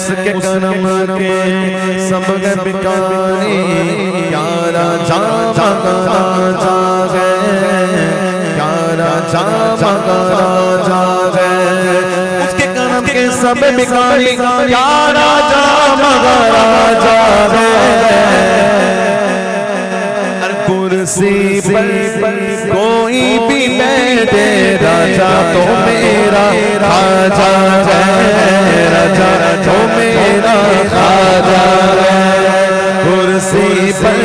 उसके करम के सब बिकारी, क्या राजा महाराजा है, क्या राजा महाराजा है, उसके करम के सब बिकारी, क्या राजा महाराजा है। कुर्सी पर कोई भी बैठे राजा तो मेरा खाजा है, राजा तो मेरा खाजा है। कुर्सी पर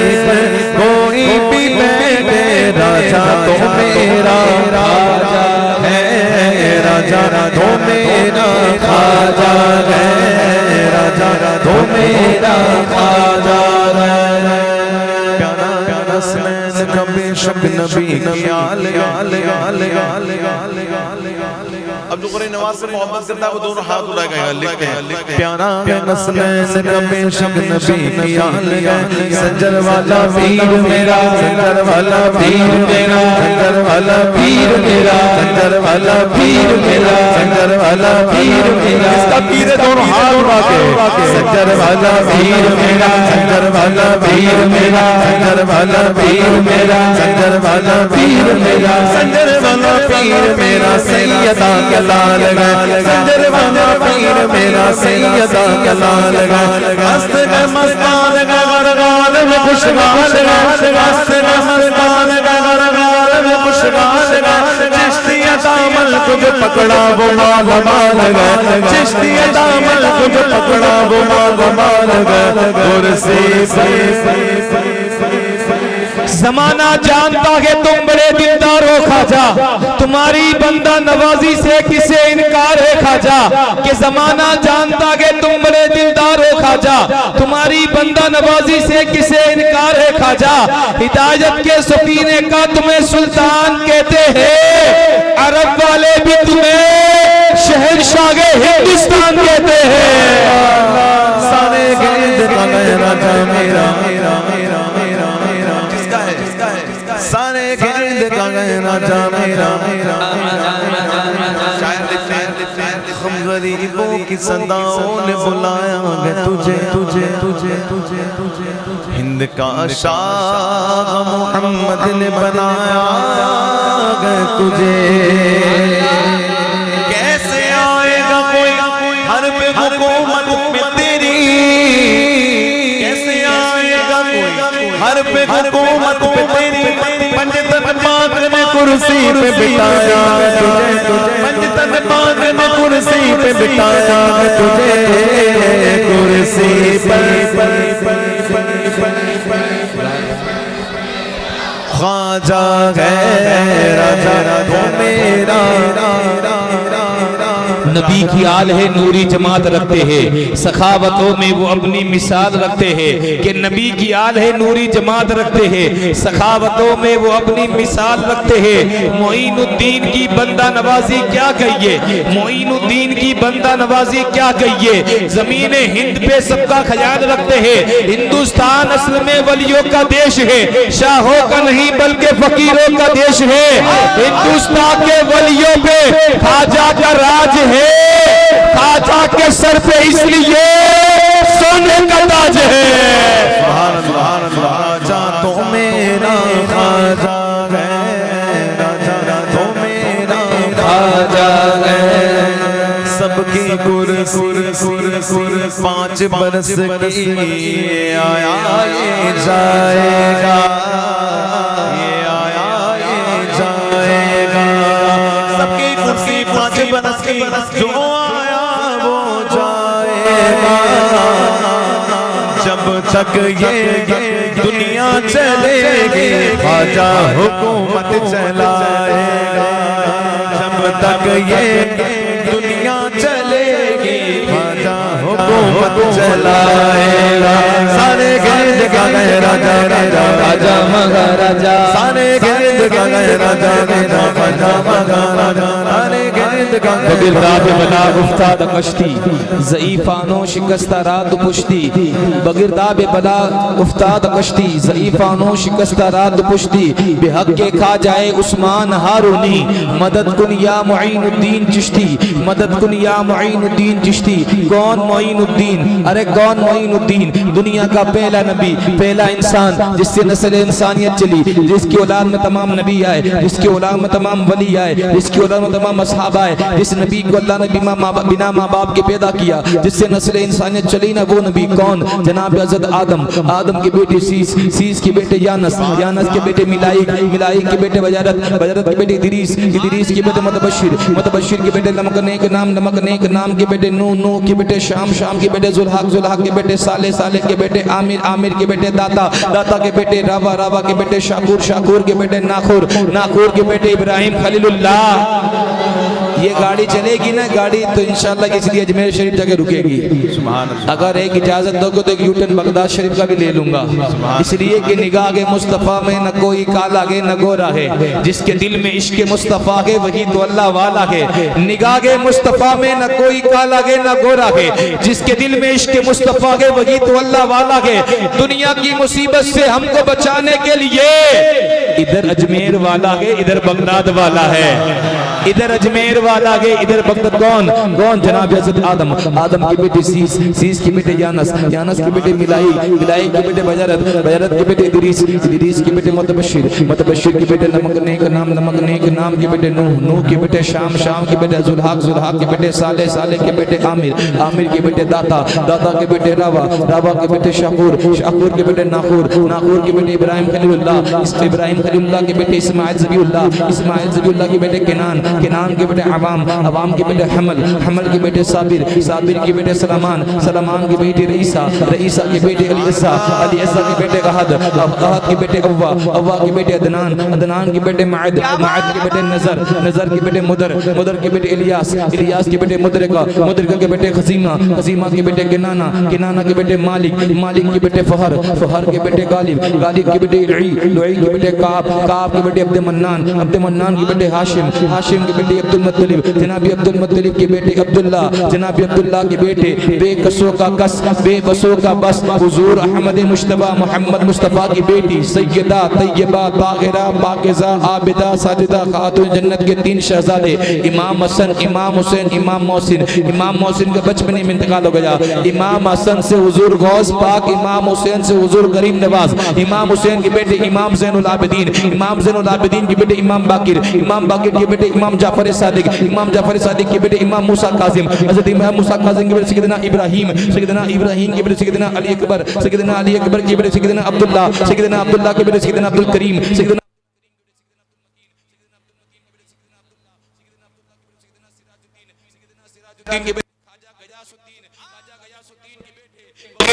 कोई भी बैठे राजा तो मेरा खाजा है, राजा तो मेरा खाजा है, राजा तो मेरा खाजा है। कभी शब नबी आल आल आल आल अब्दुल करीम नवाज से मोहब्बत करता है वो दोनों हाथ उठाएगा, लिखते हैं प्यारा नस्ल कभी शब नबी आल सज्जर वाला वीर मेरा, सज्जर वाला वीर मेरा, सज्जर वाला वीर मेरा, सज्जर वाला वीर मेरा, सज्जर वाला वीर मेरा, इसका वीर दोनों हाथ उठा के, सज्जर वाला वीर मेरा, सज्जर वाला वीर मेरा, सज्जर वाला वीर मेरा, सज्जर वाला वीर मेरा, सज्जर वाला वीर मेरा, सैयदा का लाल गा, सज्जर वाला वीर मेरा, सैयदा का लाल गा, मस्त मस्तान गा, गरगाल में खुशगाल गा, मस्त मस्तान गा, गरगाल में खुशगाल गा, चिश्तिया दामन तुझे पकड़ा वो माला माल गा, चिश्तिया दामन तुझे पकड़ा वो माला माल गा। कुर्सी जमाना जानता है तुम बड़े दिलदार हो खाजा, तुम्हारी बंदा नवाजी से किसे इनकार है खाजा, कि जमाना जानता है तुम बड़े दिलदार हो खाजा, तुम्हारी बंदा नवाजी से किसे इनकार है खाजा। हिदायत के सफीने का तुम्हें सुल्तान कहते हैं, अरब वाले भी तुम्हें शहंशाह हिंदुस्तान कहते हैं। सारे गिरद का राजा मेरा, सारे गिरद का राजा मेरा, हम गरीबों की सदाओं ने बुलाया है तुझे, तुझे तुझे तुझे तुझे हिंद का शाह मोहम्मद ने बनाया है तुझे। कैसे आएगा कोई हर पे हुकूमत में तेरी, कैसे आएगा कोई हर पे हुकूमत पे तेरी, पंजतन पाक ने कुर्सी पे बिठाया तुझे, पंजतन पाक ने कुर्सी पे बिठाया तुझे। कुर्सी पर ख्वाजा है राजा तो मेरा, नबी की आल है नूरी जमात रखते हैं, सखावतों में वो अपनी मिसाल रखते हैं, कि नबी की आल है नूरी जमात रखते हैं, सखावतों में वो अपनी मिसाल रखते हैं। मोइनुद्दीन की बंदा नवाजी क्या कहिए, मोइनुद्दीन की बंदा नवाजी क्या कहिए, जमीन हिंद पे सबका ख्याल रखते हैं। हिंदुस्तान असल में वलियों का देश है, शाहों का नहीं बल्कि फकीरों का देश है। हिंदुस्तान के वलियों पे खाजा का राज है, खाजा के सर पे इसलिए सोने का ताज है। राजा तो मेरा खाजा है, राजा तो मेरा खाजा है। सबकी कुर्सी 5 बरस की आया ये जाएगा, ये आया ये जाएगा। सबकी कुर्सी 5 बरस की जो आया वो जाएगा। जब तक ये दुनिया चलेगी ख्वाजा हुकूमत चलाएगा, जब तक ये दुनिया चलेगी ख्वाजा हुकूमत चलाएगा। सारे गिरद का गए राजा मेरा, राजा महाराजा, सारे गिरद का गए राजा मेरा, राजा महाराजा, सारे गिरद बगिरदाद बला उफ्ताद कश्ती ज़ईफ़ानो शिकस्ता रात पुश्ती बगिरदाद बला उफ्ताद कश्ती ज़ईफ़ानो शिकस्ता रात पुश्ती बेहक के खा जाए उस्मान हारूनी मदद कुन या मुईनुद्दीन चिश्ती मदद कुन या मुईनुद्दीन चिश्ती। कौन मुईनुद्दीन? अरे कौन मुईनुद्दीन? दुनिया का पहला नबी, पहला इंसान जिससे नस्ल इंसानियत चली, जिसकी औलाद में तमाम नबी आए, जिसकी औलाद में तमाम वली आए, जिसकी औलाद में तमाम असहाब आए, जिस नबी को अल्लाह ने बिना माँ बाप के पैदा किया, जिससे नस्ल इंसानियत चली ना, वो नबी कौन? जनाब हज़रत आदम, आदम के बेटे सीस, सीस के बेटे यानस, यानस के बेटे मिलाइक, मिलाइक के बेटे बजारत, बजारत के बेटे इदरीस, इदरीस के बेटे मुतबशिर, मुतबशिर के बेटे नमकनेक नाम, नमकनेक नाम के बेटे नूह, नूह के बेटे शाम, शाम के बेटे जुल्हक, जुल्हक के बेटे साले, साले के बेटे आमिर, आमिर के बेटे दाता, दाता के बेटे रावा, रावा के बेटे शाकुर, शाकुर के बेटे नाखुर, नाखुर के बेटे इब्राहिम खलीलुल्लाह। ये गाड़ी चलेगी ना गाड़ी तो इंशाल्लाह किसी अजमेर शरीफ जगह रुकेगी। अगर एक इजाजत दोगे तो एक यूटर्न बगदाद शरीफ का भी ले लूंगा, इसलिए कि निगाह के मुस्तफ़ा में न कोई काला है न गोरा है, जिसके दिल में इश्क मुस्तफ़ा है वही तो अल्लाह वाला है। निगाह के मुस्तफ़ा में न कोई काला है न गोरा है, जिसके दिल में इश्क मुस्तफ़ा है वही तो अल्लाह वाला है। दुनिया की मुसीबत से हमको बचाने के लिए इधर अजमेर वाला है, इधर बगदाद वाला है, इधर अजमेर वाला है, इधर बगदाद। कौन? कौन? जनाब हज़रत आदम, आदम के बेटे सीस, सीस के बेटे यानस, यानस के बेटे मिलाई, मिलाई के बेटे बजारत, बजारत के बेटे इदरीस, इदरीस के बेटे मुतबशिर, मुतबशिर के बेटे नमकनेक नाम, नमकनेक नाम के बेटे नूह, नूह के बेटे शाम, शाम के बेटे जुल्हक, जुल्हक के बेटे साले, साले के बेटे आमिर, आमिर के बेटे दाता, दाता के बेटे रावा, रावा के बेटे शाकुर, शाकुर के बेटे नाखुर, नाखुर के बेटे इब्राहिम खलीलुल्लाह, इब्राहिम खलीलुल्लाह के बेटे इस्माइल ज़बीउल्लाह, इस्माइल ज़बीउल्लाह के बेटे केनान, केनान के बेटे अवाम, अवाम के बेटे हमल, हमल के बेटे साबिर, साबिर के बेटे सलमान, सलमान के बेटे रईसा, रईसा के बेटे अलीसा, अलीसा के बेटे अहद, अहद के बेटे अव्वा, अव्वा के बेटे अदनान, अदनान के बेटे माद, माद के बेटे नजर, नजर के बेटे मुदर, मुदर के बेटे इलियास, इलियास के बेटे मुदरिका, मुदरिका के बेटे खजीमा, खजीमा के बेटे किनाना, किनाना के बेटे मालिक, मालिक के बेटे फहर, फहर के बेटे गालिब, गालिब के बेटे लुई, लुई के बेटे काब, काब के बेटे अब्द मन्नान, अब्द मन्नान के बेटे हाशिम, हाशिम के बेटे अब्दुल मुत्तलिब, जनाब अब्दुल मुत्तलिब के बेटे अब्दुल्ला, जनाब अब्दुल्ला के बेटे बेकसों का कस, बेबसों का बस, हुजूर अहमद मुश्तबा मोहम्मद मुस्तफ़ा की बेटी सैयदा तैयबा ताहिरा पाकिज़ा आबिदा साजिदा खातून जन्नत के 3 शहजादे इमाम हसन, इमाम हुसैन, इमाम मोहसिन। इमाम मोहसिन का बचपन में इंतकाल हो गया। इमाम हसन से हुजूर गौस पाक, इमाम हुसैन से हुजूर गरीब नवाज, इमाम हुसैन के बेटे इमाम ज़ैनुल आबिदीन, इमाम ज़ैनुल आबिदीन के बेटे इमाम बाकिर, इमाम बाकिर के बेटे इमाम जाफर सादिक, इमाम जाफर सादिक के बेटे इमाम मूसा काजिम, हज़रत इमाम मूसा काजिम के बेटे सैयदना इब्राहीम, सैयदना इब्राहीम के बेटे सैयदना अली अकबर, सैयदना अली अकबर के बेटे सैयदना अब्दुल्ला, सैयदना अब्दुल्ला के बेटे सैयदना अब्दुल करीम, सैयदना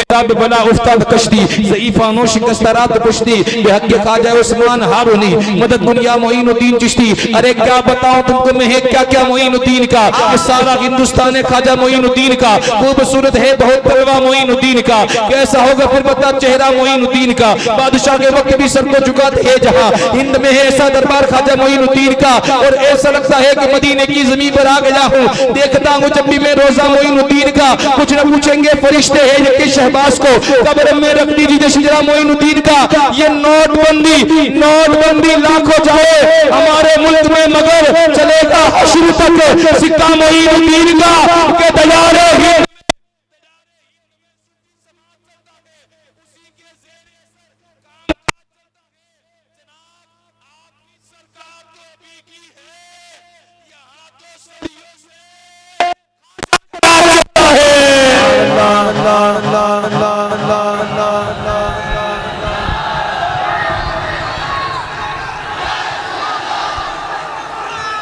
बला उस्ताद कश्ती ज़ईफ़ानो शिकस्ता रात पुश्ती बेहक के ख्वाजा उस्मान हारूनी मदद दुनिया मोइनुद्दीन चिश्ती। अरे क्या बताऊं तुमको मैं है क्या क्या मोइनुद्दीन का, ये सारा हिंदुस्तान है ख्वाजा मोइनुद्दीन का, खूबसूरत है बहुत तलवा मोइनुद्दीन का, कैसा होगा फिर बता चेहरा मोइनुद्दीन का। बादशाह के वक्त भी सर को झुकाते है जहां, हिंद में है ऐसा दरबार ख्वाजा मोइनुद्दीन का, और ऐसा लगता है कि मदीने की जमीन पर आ गया हूँ। देखता हूँ जब भी मैं रोजा मोइनुद्दीन का, कुछ न पूछेंगे फरिश्ते हैं कि शहबाज को कब्र में रख दीजिए शिजरा मोइनुद्दीन का। ये नोटबंदी, नोटबंदी लाखों जाए हमारे मुल्क में मगर चलेगा हश्र तक सिक्का मोइनुद्दीन का के दयारे ही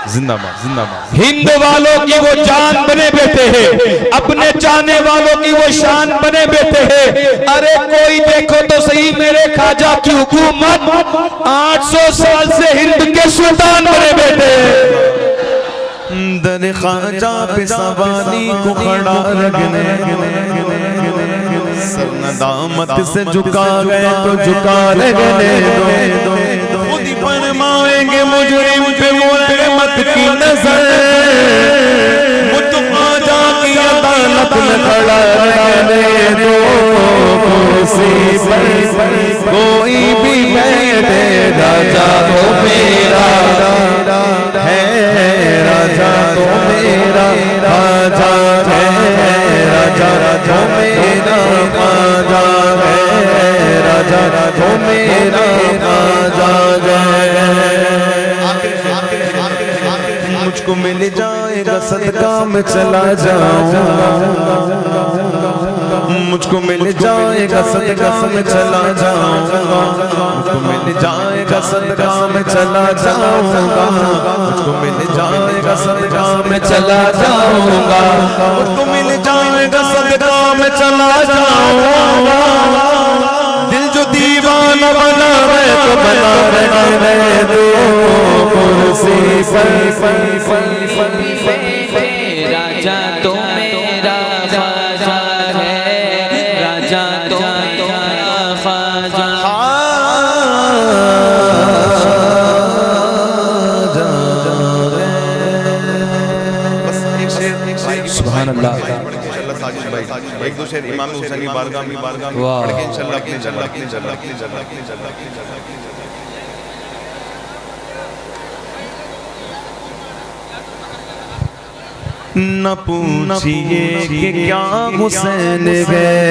जिंदाबाद जिंदाबाद। हिंद वालों की वो जान बने बैठे हैं, अपने चाहने वालों की वो शान बने बैठे हैं। अरे कोई देखो तो सही मेरे ख्वाजा की हुकूमत 800 साल से हिंद के सुल्तान बने बैठे हैं। दर ख्वाजा पे सवाली को खड़ा रखने सर नदामत से झुका गए तो झुका रहने दो, खुद ही फरमाएंगे मुजरिम पे वो रहमत की नजर। ताक में खड़ा रहने दो, कुर्सी पर कोई भी बैठे, राजा तो मेरा है, राजा तो मेरा राजा है, राजा तो मेरा राजा है, राजा तो मेरा राजा है। मुझको मिल जाएगा सदका में चला जाऊंगा, मुझको मिल जाएगा सदका में चला जाऊंगा, मुझको मिल जाएगा सदका में चला जाऊंगा, मुझको मिल जाएगा सदका में चला जाऊंगा, मुझको मिल जाएगा सदका में चला जाऊंगा। दिल जो दीवाना बना है तो बना रहने दो, कुर्सी पर राजा तो मेरा ख्वाजा है, राजा तो मेरा ख्वाजा। सुभान अल्लाह। एक दो शेर इमाम हुसैन की बारगाह में पढ़ के इंशाल्लाह अपनी जल्ला न पूछिए कि क्या हुसैन गए,